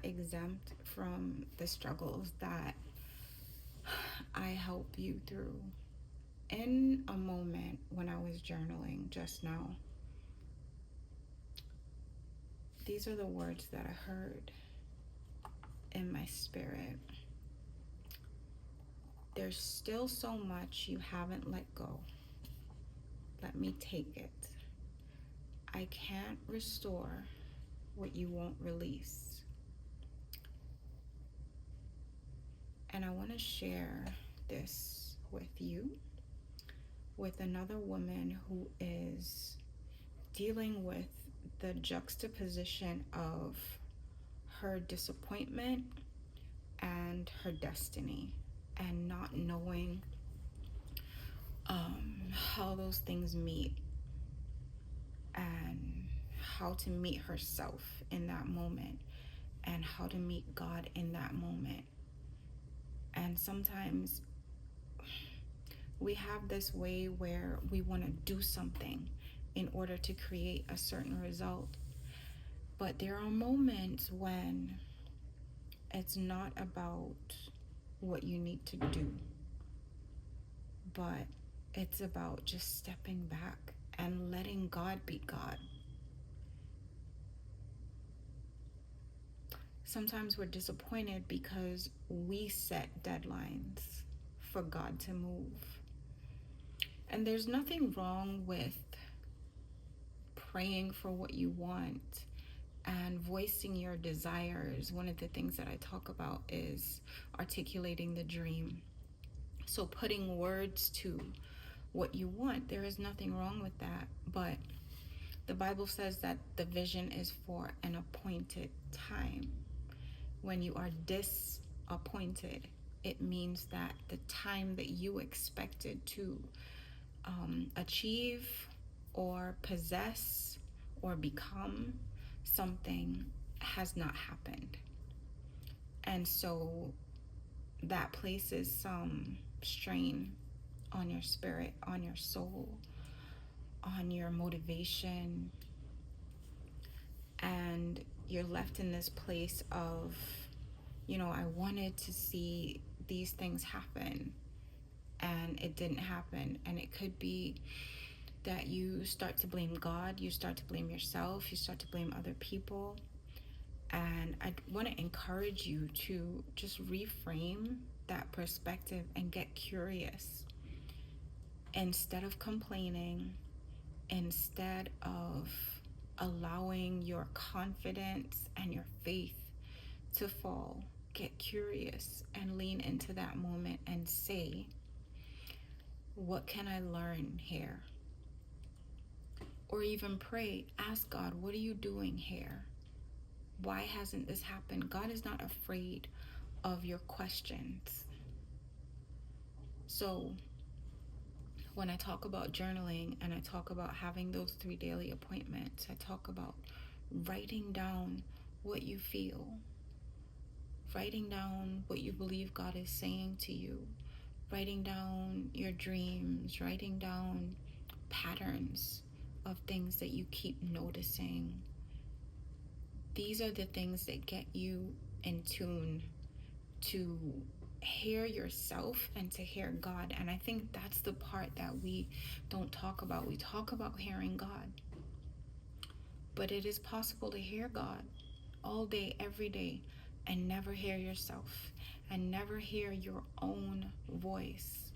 exempt from the struggles that I help you through. In a moment when I was journaling just now, these are the words that I heard in my spirit. There's still so much you haven't let go. Let me take it. I can't restore what you won't release. And I want to share this with you, with another woman who is dealing with the juxtaposition of her disappointment and her destiny, and not knowing how those things meet, and how to meet herself in that moment, and how to meet God in that moment. And sometimes we have this way where we want to do something in order to create a certain result. But there are moments when it's not about what you need to do, but it's about just stepping back and letting God be God. Sometimes we're disappointed because we set deadlines for God to move. And there's nothing wrong with praying for what you want and voicing your desires. One of the things that I talk about is articulating the dream. So putting words to what you want, there is nothing wrong with that. But the Bible says that the vision is for an appointed time. When you are disappointed, it means that the time that you expected to achieve or possess or become something has not happened. And so that places some strain on your spirit, on your soul, on your motivation, and you're left in this place of, I wanted to see these things happen and it didn't happen. And it could be that you start to blame God, you start to blame yourself, you start to blame other people. And I want to encourage you to just reframe that perspective and get curious. Instead of complaining, instead of allowing your confidence and your faith to fall, get curious and lean into that moment and say, what can I learn here? Or even pray, ask God, what are you doing here? Why hasn't this happened? God is not afraid of your questions. So when I talk about journaling and I talk about having those 3 daily appointments, I talk about writing down what you feel, writing down what you believe God is saying to you, writing down your dreams, writing down patterns of things that you keep noticing. These are the things that get you in tune to hear yourself and to hear God. And I think that's the part that we don't talk about. We talk about hearing God, but it is possible to hear God all day, every day, and never hear yourself and never hear your own voice.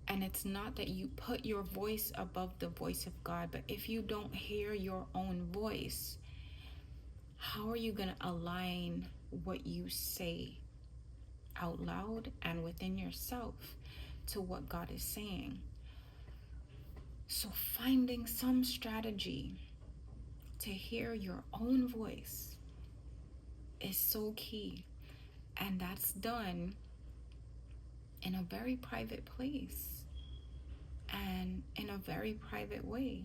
And it's not that you put your voice above the voice of God, but if you don't hear your own voice, how are you going to align what you say out loud and within yourself to what God is saying? So finding some strategy to hear your own voice is so key. And that's done in a very private place and in a very private way.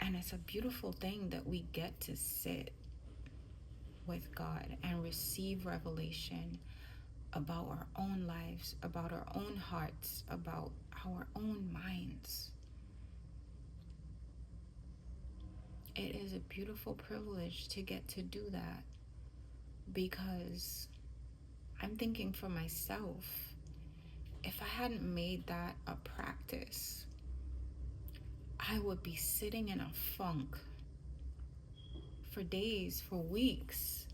And it's a beautiful thing that we get to sit with God and receive revelation about our own lives, about our own hearts, about our own minds. it is a beautiful privilege to get to do that, because I'm thinking for myself, if I hadn't made that a practice, I would be sitting in a funk for days, for weeks.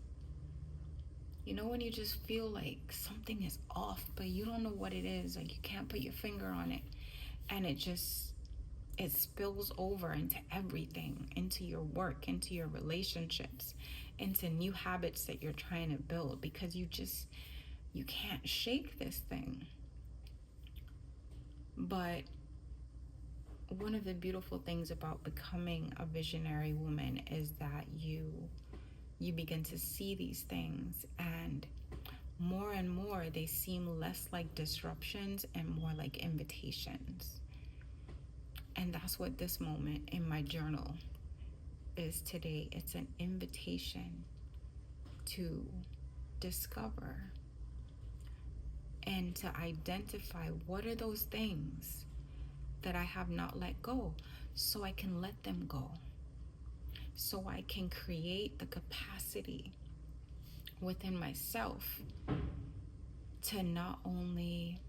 You know, when you just feel like something is off, but you don't know what it is, like you can't put your finger on it, and it spills over into everything, into your work, into your relationships, into new habits that you're trying to build, because you can't shake this thing. But one of the beautiful things about becoming a visionary woman is that you begin to see these things, and more they seem less like disruptions and more like invitations. And that's what this moment in my journal is today. It's an invitation to discover and to identify what are those things that I have not let go, so I can let them go, so I can create the capacity within myself to not only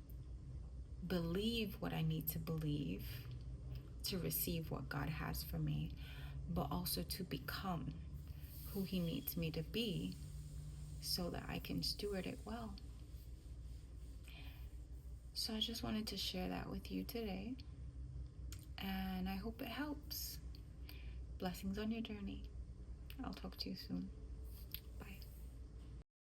believe what I need to believe to receive what God has for me, but also to become who He needs me to be so that I can steward it well. So I just wanted to share that with you today, and I hope it helps. Blessings on your journey. I'll talk to you soon.